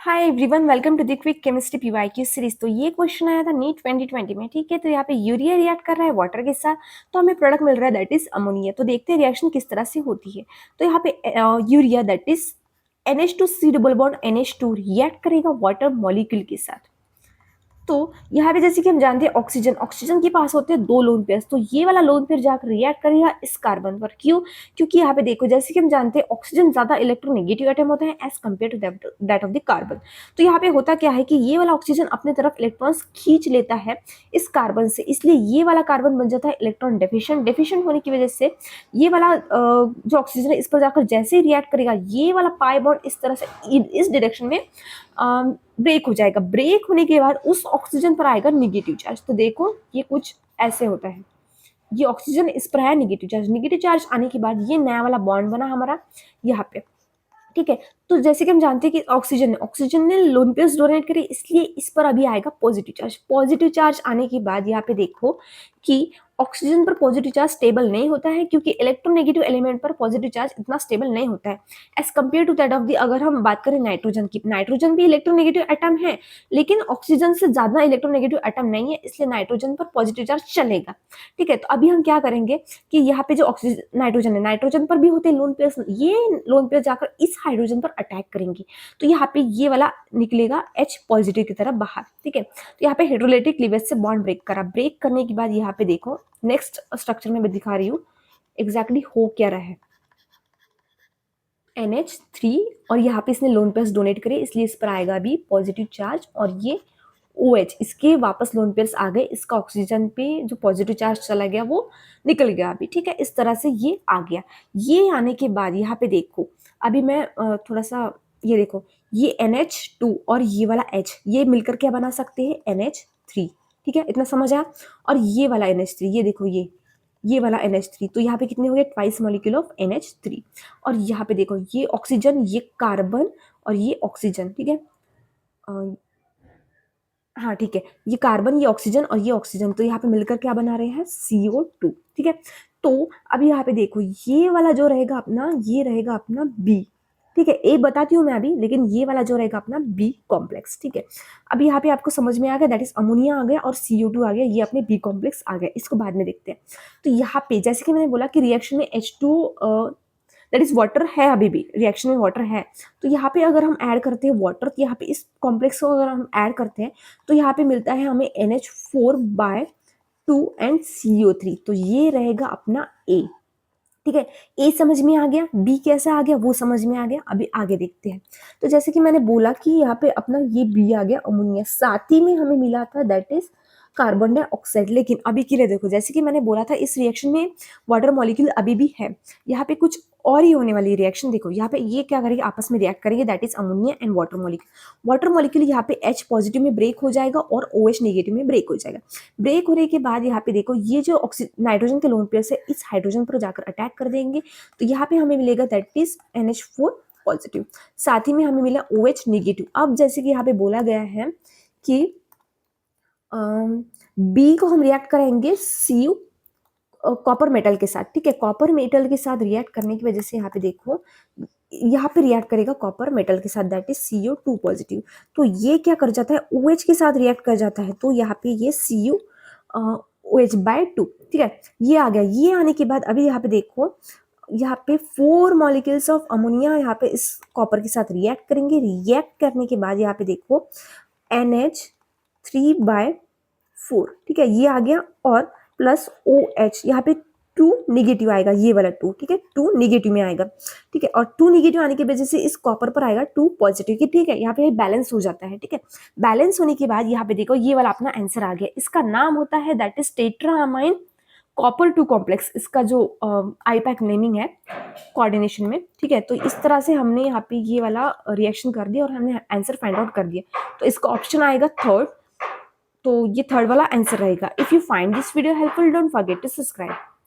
Hi everyone, welcome to the quick chemistry PYQ series. तो ये question आया था नीट 2020 में। ठीक है, तो यहाँ पे यूरिया रिएक्ट कर रहा है वाटर के साथ, तो हमें प्रोडक्ट मिल रहा है दैट इज अमोनिया। तो देखते हैं रिएक्शन किस तरह से होती है। तो यहाँ पे urea that is NH2C double bond NH2 react करेगा वाटर मॉलिक्यूल के साथ। तो यहाँ पे जैसे कि हम जानते हैं ऑक्सीजन ऑक्सीजन के पास होते हैं दो लोन पेयर्स, तो ये वाला लोन पेयर जाकर रिएक्ट करेगा इस कार्बन पर। क्यों? क्योंकि यहाँ पे देखो जैसे कि हम जानते हैं ऑक्सीजन ज्यादा इलेक्ट्रोनेगेटिव एटम होता है as compare to that of the carbon. तो यहाँ पे होता क्या है कि ये वाला ऑक्सीजन अपने तरफ इलेक्ट्रॉन्स खींच लेता है इस कार्बन से, इसलिए ये वाला कार्बन बन जाता है इलेक्ट्रॉन डेफिशिएंट। डेफिशिएंट होने की वजह से ये वाला जो ऑक्सीजन है इस पर जाकर जैसे ही रिएक्ट करेगा ये वाला पाई बॉन्ड इस तरह से इस डायरेक्शन में ब्रेक हो जाएगा। ब्रेक होने के बाद उस ऑक्सीजन पर आएगा निगेटिव चार्ज। तो देखो ये कुछ ऐसे होता है, ये ऑक्सीजन इस पर है निगेटिव चार्ज। निगेटिव चार्ज आने के बाद ये नया वाला बॉन्ड बना हमारा यहाँ पे। ठीक है, तो जैसे कि हम जानते हैं कि ऑक्सीजन ने लोन पेयर्स डोनेट करे, इसलिए इस पर अभी आएगा पॉजिटिव चार्ज। पॉजिटिव चार्ज आने के बाद यहाँ पे देखो कि ऑक्सीजन पर पॉजिटिव चार्ज स्टेबल नहीं होता है, क्योंकि इलेक्ट्रोनेगेटिव एलिमेंट पर पॉजिटिव चार्ज इतना स्टेबल नहीं होता है as compare to that of the. अगर हम बात करें नाइट्रोजन की, नाइट्रोजन भी इलेक्ट्रोनेगेटिव एटम है, लेकिन ऑक्सीजन से ज्यादा इलेक्ट्रोनेगेटिव एटम नहीं है, इसलिए नाइट्रोजन पर पॉजिटिव चार्ज चलेगा। ठीक है, तो अभी हम क्या करेंगे कि यहाँ पे जो ऑक्सीजन नाइट्रोजन है, नाइट्रोजन पर भी होते हैं लोन पेयर्स, ये लोन पेयर जाकर इस हाइड्रोजन पर अटैक करेंगे, तो यहाँ पे ये वाला निकलेगा H पॉजिटिव की तरफ बाहर। ठीक है, तो यहाँ पे हाइड्रोलाइटिक क्लीवेज से बॉन्ड ब्रेक करा। ब्रेक करने के बाद यहाँ पे देखो नेक्स्ट स्ट्रक्चर में मैं दिखा रही हूँ एग्जैक्टली हो क्या रहा है। NH3 और यहाँ पे इसने लोन पेयर्स डोनेट करे, इसलिए इस पर आएगा अभी पॉजिटिव चार्ज, और ये OH इसके वापस लोन पेयर्स आ गए, इसका ऑक्सीजन पे जो पॉजिटिव चार्ज चला गया वो निकल गया अभी। ठीक है, इस तरह से ये आ गया। ये आने के बाद यहाँ पे देखो अभी मैं थोड़ा सा ये देखो, ये NH2 और ये वाला H ये मिलकर क्या बना सकते हैं NH3। ठीक है, इतना समझ आया। और ये वाला NH3 ये देखो, ये वाला NH3, तो यहाँ पे कितने हो गए ट्वाइस मॉलिक्यूल ऑफ NH3। और यहाँ पे देखो ये ऑक्सीजन ये कार्बन और ये ऑक्सीजन। ठीक है, हाँ ठीक है, ये कार्बन ये ऑक्सीजन और ये ऑक्सीजन, तो यहाँ पे मिलकर क्या बना रहे हैं CO2। ठीक है, तो अभी यहाँ पे देखो ये वाला जो रहेगा अपना, ये रहेगा अपना B। ठीक है, ए बताती हूँ मैं अभी, लेकिन ये वाला जो रहेगा अपना B कॉम्प्लेक्स। ठीक है, अभी यहाँ पे आपको समझ में आ गया दैट इज अमोनिया आ गया और CO2 आ गया, ये अपने B कॉम्प्लेक्स आ गया, इसको बाद में देखते हैं। तो यहाँ पे जैसे कि मैंने बोला कि रिएक्शन में H2 दैट इज वाटर है, अभी भी रिएक्शन में वाटर है, तो यहाँ पे अगर हम ऐड करते हैं वाटर, तो यहाँ पे इस कॉम्प्लेक्स को अगर हम ऐड करते हैं तो यहाँ पे मिलता है हमें NH4/2 एंड CO3, तो ये रहेगा अपना A। ठीक है, ए समझ में आ गया, बी कैसा आ गया वो समझ में आ गया। अभी आगे देखते हैं। तो जैसे कि मैंने बोला कि यहाँ पे अपना ये बी आ गया अमोनिया, साथ ही में हमें मिला था दैट इज कार्बन डाइऑक्साइड। लेकिन अभी के लिए देखो जैसे कि मैंने बोला था इस रिएक्शन में वाटर मॉलिक्यूल अभी भी है, यहाँ पे कुछ और ही होने वाली रिएक्शन। देखो यहाँ पे ये क्या करेंगे, आपस में रिएक्ट करेंगे that is ammonia and water molecule. Water molecule यहाँ पे H पॉजिटिव में ब्रेक हो जाएगा और OH नेगेटिव में ब्रेक हो जाएगा। ब्रेक होने के बाद यहाँ पे देखो ये जो नाइट्रोजन के लोन पेयर से इस हाइड्रोजन पर जाकर अटैक कर देंगे, तो यहाँ पे हमें मिलेगा दैट इज NH4 पॉजिटिव, साथ ही में हमें मिला OH नेगेटिव। अब जैसे कि यहाँ पे बोला गया है कि बी को हम रिएक्ट करेंगे Cu कॉपर मेटल के साथ। ठीक है, कॉपर मेटल के साथ रिएक्ट करने की वजह से यहाँ पे देखो यहाँ पे रिएक्ट करेगा कॉपर मेटल के साथ दैट इज CO2 पॉजिटिव, तो ये क्या कर जाता है OH के साथ रिएक्ट कर जाता है, तो यहाँ पे ये CuOH/2। ठीक है, ये आ गया। ये आने के बाद अभी यहाँ पे देखो यहाँ पे 4 मॉलिक्यूल्स ऑफ अमोनिया यहाँ पे इस कॉपर के साथ रिएक्ट करेंगे। रिएक्ट करने के बाद यहाँ पे देखो NH3/4। ठीक है, ये आ गया और प्लस OH, यहाँ पे 2 नेगेटिव आएगा, ये वाला 2। ठीक है, 2 नेगेटिव में आएगा। ठीक है, और 2 नेगेटिव आने की वजह से इस कॉपर पर आएगा 2 पॉजिटिव की। ठीक है, यहाँ पे बैलेंस हो जाता है। ठीक है, बैलेंस होने के बाद यहाँ पे देखो ये वाला अपना आंसर आ गया, इसका नाम होता है दैट इज टेट्रामाइन कॉपर 2 कॉम्प्लेक्स, इसका जो आईपैक नेमिंग है कोऑर्डिनेशन में। ठीक है, तो इस तरह से हमने यहाँ पे ये वाला रिएक्शन कर दिया और हमने आंसर फाइंड आउट कर दिया, तो इसका ऑप्शन आएगा थर्ड। तो ये थर्ड वाला आंसर रहेगा। If you find this video helpful don't forget to subscribe.